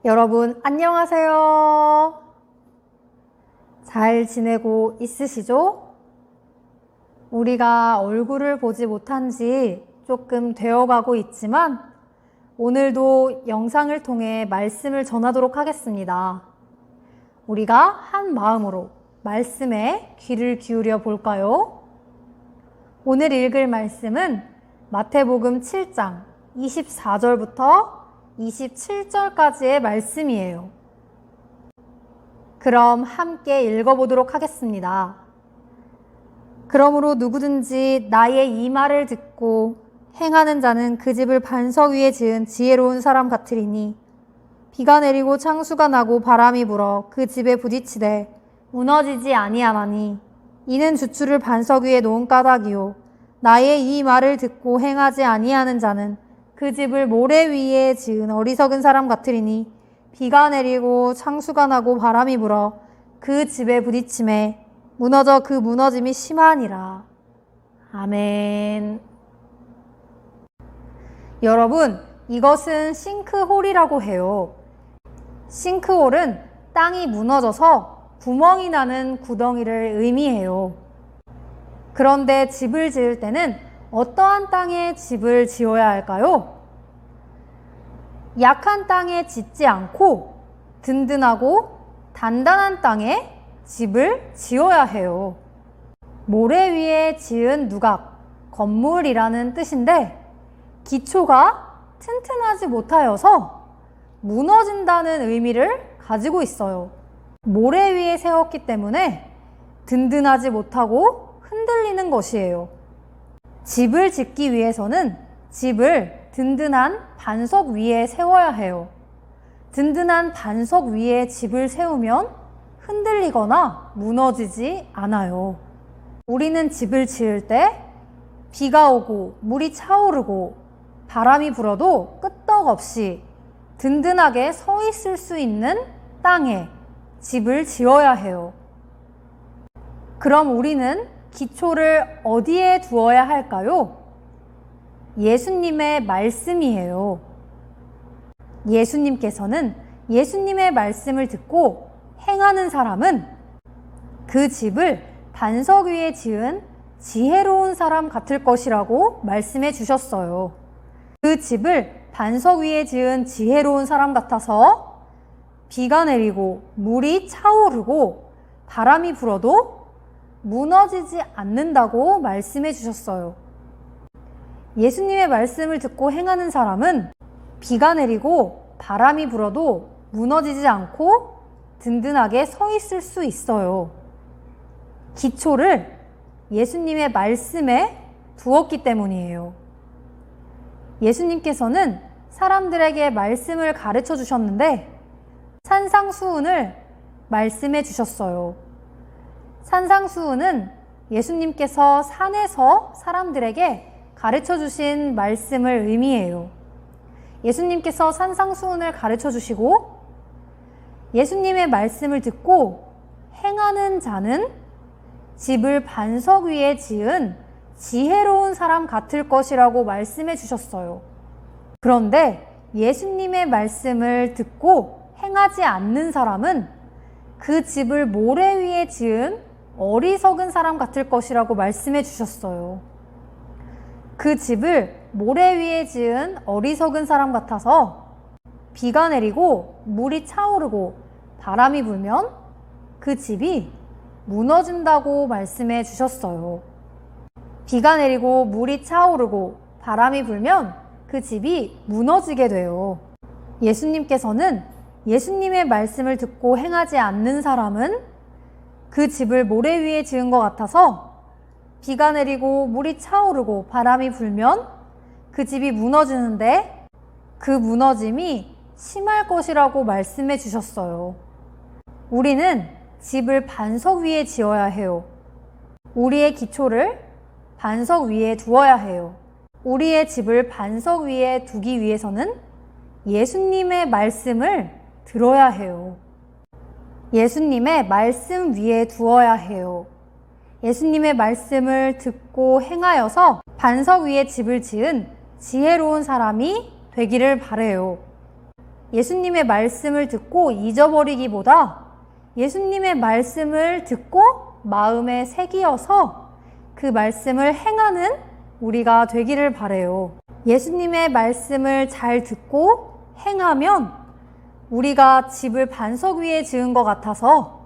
여러분 안녕하세요. 잘 지내고 있으시죠? 우리가 얼굴을 보지 못한 지 조금 되어가고 있지만 오늘도 영상을 통해 말씀을 전하도록 하겠습니다. 우리가 한 마음으로 말씀에 귀를 기울여 볼까요? 오늘 읽을 말씀은 마태복음 7장 24절부터 27절까지의 말씀이에요. 그럼 함께 읽어보도록 하겠습니다. 그러므로 누구든지 나의 이 말을 듣고 행하는 자는 그 집을 반석 위에 지은 지혜로운 사람 같으리니 비가 내리고 창수가 나고 바람이 불어 그 집에 부딪히되 무너지지 아니하나니 이는 주추를 반석 위에 놓은 까닭이요 나의 이 말을 듣고 행하지 아니하는 자는 그 집을 모래 위에 지은 어리석은 사람 같으리니 비가 내리고 창수가 나고 바람이 불어 그 집에 부딪힘에 무너져 그 무너짐이 심하니라. 아멘. 여러분, 이것은 싱크홀이라고 해요. 싱크홀은 땅이 무너져서 구멍이 나는 구덩이를 의미해요. 그런데 집을 지을 때는 어떠한 땅에 집을 지어야 할까요? 약한 땅에 짓지 않고 든든하고 단단한 땅에 집을 지어야 해요. 모래 위에 지은 누각, 건물이라는 뜻인데 기초가 튼튼하지 못하여서 무너진다는 의미를 가지고 있어요. 모래 위에 세웠기 때문에 든든하지 못하고 흔들리는 것이에요. 집을 짓기 위해서는 집을 든든한 반석 위에 세워야 해요. 든든한 반석 위에 집을 세우면 흔들리거나 무너지지 않아요. 우리는 집을 지을 때 비가 오고 물이 차오르고 바람이 불어도 끄떡없이 든든하게 서 있을 수 있는 땅에 집을 지어야 해요. 그럼 우리는 기초를 어디에 두어야 할까요? 예수님의 말씀이에요. 예수님께서는 예수님의 말씀을 듣고 행하는 사람은 그 집을 반석 위에 지은 지혜로운 사람 같을 것이라고 말씀해 주셨어요. 그 집을 반석 위에 지은 지혜로운 사람 같아서 비가 내리고 물이 차오르고 바람이 불어도 무너지지 않는다고 말씀해 주셨어요. 예수님의 말씀을 듣고 행하는 사람은 비가 내리고 바람이 불어도 무너지지 않고 든든하게 서 있을 수 있어요. 기초를 예수님의 말씀에 두었기 때문이에요. 예수님께서는 사람들에게 말씀을 가르쳐 주셨는데 산상수훈을 말씀해 주셨어요. 산상수훈은 예수님께서 산에서 사람들에게 가르쳐 주신 말씀을 의미해요. 예수님께서 산상수훈을 가르쳐 주시고 예수님의 말씀을 듣고 행하는 자는 집을 반석 위에 지은 지혜로운 사람 같을 것이라고 말씀해 주셨어요. 그런데 예수님의 말씀을 듣고 행하지 않는 사람은 그 집을 모래 위에 지은 어리석은 사람 같을 것이라고 말씀해 주셨어요. 그 집을 모래 위에 지은 어리석은 사람 같아서 비가 내리고 물이 차오르고 바람이 불면 그 집이 무너진다고 말씀해 주셨어요. 비가 내리고 물이 차오르고 바람이 불면 그 집이 무너지게 돼요. 예수님께서는 예수님의 말씀을 듣고 행하지 않는 사람은 그 집을 모래 위에 지은 것 같아서 비가 내리고 물이 차오르고 바람이 불면 그 집이 무너지는데 그 무너짐이 심할 것이라고 말씀해 주셨어요. 우리는 집을 반석 위에 지어야 해요. 우리의 기초를 반석 위에 두어야 해요. 우리의 집을 반석 위에 두기 위해서는 예수님의 말씀을 들어야 해요. 예수님의 말씀 위에 두어야 해요. 예수님의 말씀을 듣고 행하여서 반석 위에 집을 지은 지혜로운 사람이 되기를 바래요. 예수님의 말씀을 듣고 잊어버리기보다 예수님의 말씀을 듣고 마음에 새기어서 그 말씀을 행하는 우리가 되기를 바라요. 예수님의 말씀을 잘 듣고 행하면 우리가 집을 반석 위에 지은 것 같아서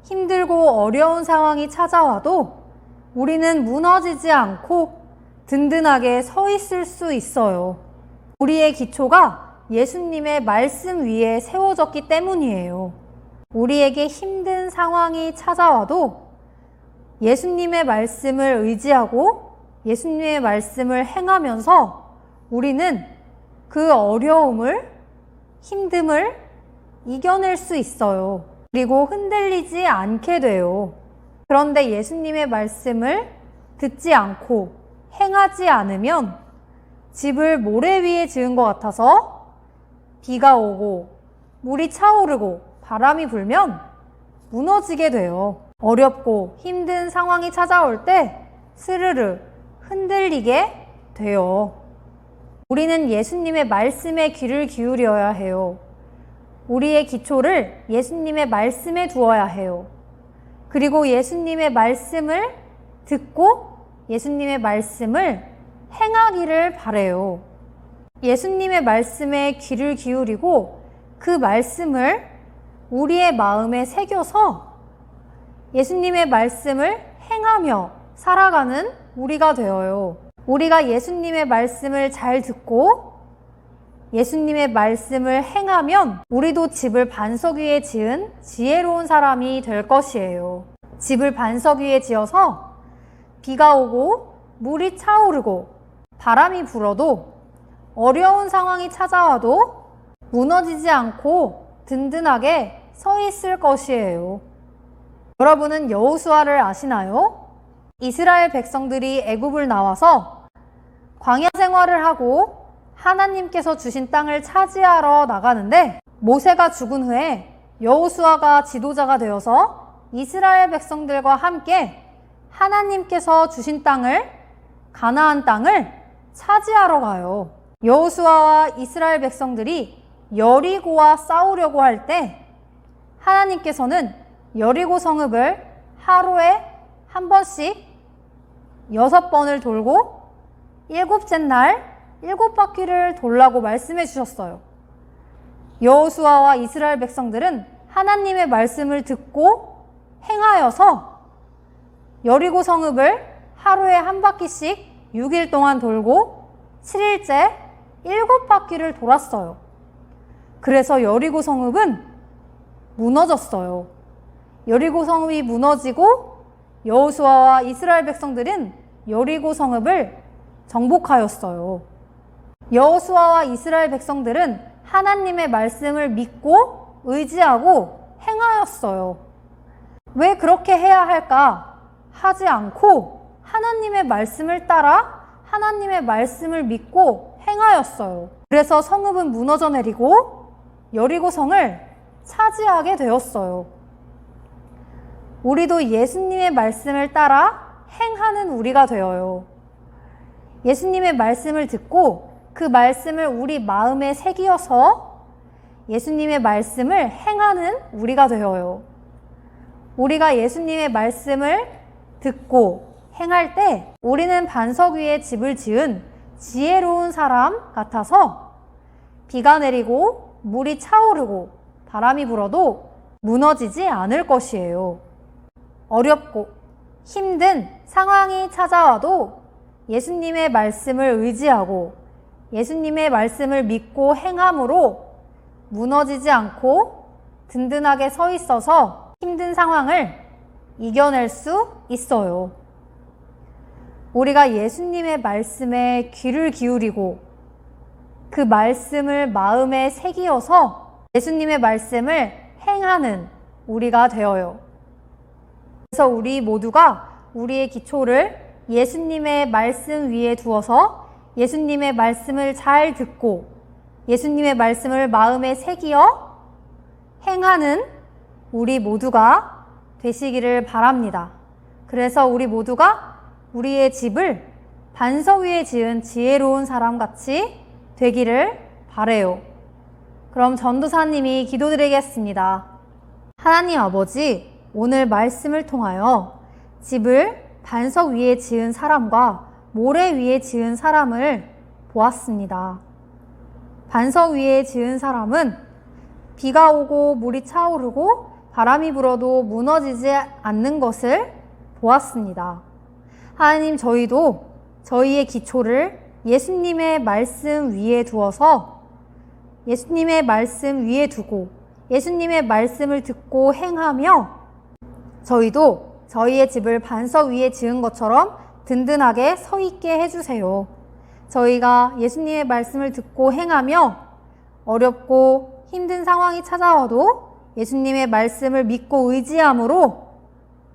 힘들고 어려운 상황이 찾아와도 우리는 무너지지 않고 든든하게 서 있을 수 있어요. 우리의 기초가 예수님의 말씀 위에 세워졌기 때문이에요. 우리에게 힘든 상황이 찾아와도 예수님의 말씀을 의지하고 예수님의 말씀을 행하면서 우리는 그 어려움을, 힘듦을 이겨낼 수 있어요. 그리고 흔들리지 않게 돼요. 그런데 예수님의 말씀을 듣지 않고 행하지 않으면 집을 모래 위에 지은 것 같아서 비가 오고 물이 차오르고 바람이 불면 무너지게 돼요. 어렵고 힘든 상황이 찾아올 때 스르르 흔들리게 돼요. 우리는 예수님의 말씀에 귀를 기울여야 해요. 우리의 기초를 예수님의 말씀에 두어야 해요. 그리고 예수님의 말씀을 듣고 예수님의 말씀을 행하기를 바라요. 예수님의 말씀에 귀를 기울이고 그 말씀을 우리의 마음에 새겨서 예수님의 말씀을 행하며 살아가는 우리가 되어요. 우리가 예수님의 말씀을 잘 듣고 예수님의 말씀을 행하면 우리도 집을 반석 위에 지은 지혜로운 사람이 될 것이에요. 집을 반석 위에 지어서 비가 오고 물이 차오르고 바람이 불어도 어려운 상황이 찾아와도 무너지지 않고 든든하게 서 있을 것이에요. 여러분은 여호수아를 아시나요? 이스라엘 백성들이 애굽을 나와서 광야 생활을 하고 하나님께서 주신 땅을 차지하러 나가는데 모세가 죽은 후에 여호수아가 지도자가 되어서 이스라엘 백성들과 함께 하나님께서 주신 땅을, 가나안 땅을 차지하러 가요. 여호수아와 이스라엘 백성들이 여리고와 싸우려고 할 때 하나님께서는 여리고 성읍을 하루에 한 번씩 6번을 돌고 7째 날 7바퀴를 돌라고 말씀해 주셨어요. 여호수아와 이스라엘 백성들은 하나님의 말씀을 듣고 행하여서 여리고 성읍을 하루에 한 바퀴씩 6일 동안 돌고 7일째 7바퀴를 돌았어요. 그래서 여리고 성읍은 무너졌어요. 여리고 성읍이 무너지고 여호수아와 이스라엘 백성들은 여리고 성읍을 정복하였어요. 여호수아와 이스라엘 백성들은 하나님의 말씀을 믿고 의지하고 행하였어요. 왜 그렇게 해야 할까? 하지 않고 하나님의 말씀을 따라 하나님의 말씀을 믿고 행하였어요. 그래서 성읍은 무너져 내리고 여리고 성을 차지하게 되었어요. 우리도 예수님의 말씀을 따라 행하는 우리가 되어요. 예수님의 말씀을 듣고 그 말씀을 우리 마음에 새기어서 예수님의 말씀을 행하는 우리가 되어요. 우리가 예수님의 말씀을 듣고 행할 때 우리는 반석 위에 집을 지은 지혜로운 사람 같아서 비가 내리고 물이 차오르고 바람이 불어도 무너지지 않을 것이에요. 어렵고 힘든 상황이 찾아와도 예수님의 말씀을 의지하고 예수님의 말씀을 믿고 행함으로 무너지지 않고 든든하게 서 있어서 힘든 상황을 이겨낼 수 있어요. 우리가 예수님의 말씀에 귀를 기울이고 그 말씀을 마음에 새기어서 예수님의 말씀을 행하는 우리가 되어요. 그래서 우리 모두가 우리의 기초를 예수님의 말씀 위에 두어서 예수님의 말씀을 잘 듣고 예수님의 말씀을 마음에 새기어 행하는 우리 모두가 되시기를 바랍니다. 그래서 우리 모두가 우리의 집을 반석 위에 지은 지혜로운 사람같이 되기를 바라요. 그럼 전도사님이 기도드리겠습니다. 하나님 아버지, 오늘 말씀을 통하여 집을 반석 위에 지은 사람과 모래 위에 지은 사람을 보았습니다. 반석 위에 지은 사람은 비가 오고 물이 차오르고 바람이 불어도 무너지지 않는 것을 보았습니다. 하나님, 저희도 저희의 기초를 예수님의 말씀 위에 두어서 예수님의 말씀 위에 두고 예수님의 말씀을 듣고 행하며 저희도 저희의 집을 반석 위에 지은 것처럼 든든하게 서 있게 해주세요. 저희가 예수님의 말씀을 듣고 행하며 어렵고 힘든 상황이 찾아와도 예수님의 말씀을 믿고 의지함으로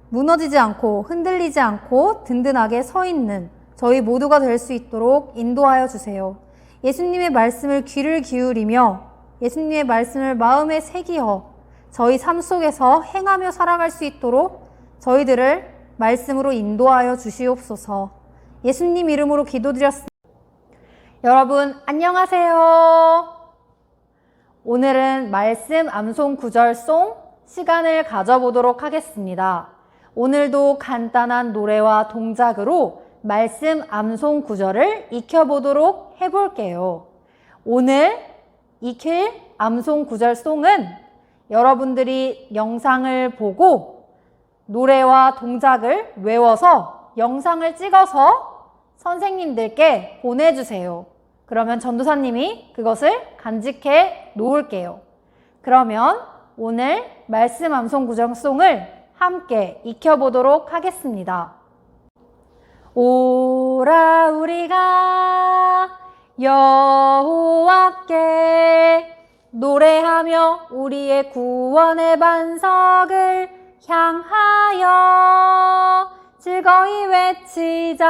무너지지 않고 흔들리지 않고 든든하게 서 있는 저희 모두가 될 수 있도록 인도하여 주세요. 예수님의 말씀을 귀를 기울이며 예수님의 말씀을 마음에 새기어 저희 삶 속에서 행하며 살아갈 수 있도록 저희들을 말씀으로 인도하여 주시옵소서. 예수님 이름으로 기도드렸습니다. 여러분 안녕하세요. 오늘은 말씀 암송 구절송 시간을 가져보도록 하겠습니다. 오늘도 간단한 노래와 동작으로 말씀 암송 구절을 익혀보도록 해볼게요. 오늘 익힐 암송 구절송은 여러분들이 영상을 보고 노래와 동작을 외워서 영상을 찍어서 선생님들께 보내주세요. 그러면 전도사님이 그것을 간직해 놓을게요. 그러면 오늘 말씀 암송 구절송을 함께 익혀보도록 하겠습니다. 오라 우리가 여호와께 노래하며 우리의 구원의 반석을 향하여 즐거이 외치자.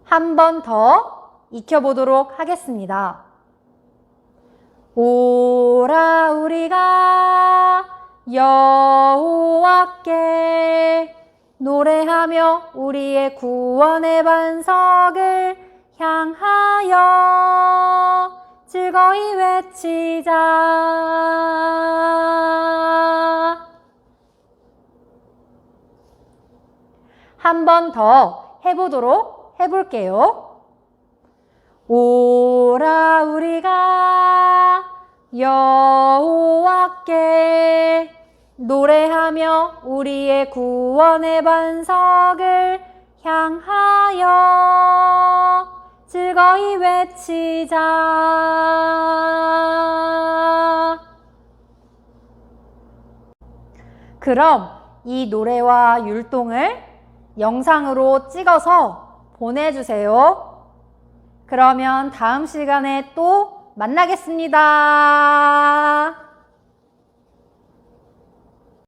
한 번 더 익혀보도록 하겠습니다. 오라 우리가 여호와께 노래하며 우리의 구원의 반석을 향하여 즐거이 외치자. 한 번 더 해볼게요. 오라 우리가 여호와께 노래하며 우리의 구원의 반석을 향하여 즐거이 외치자. 그럼 이 노래와 율동을 영상으로 찍어서 보내주세요. 그러면 다음 시간에 또 만나겠습니다.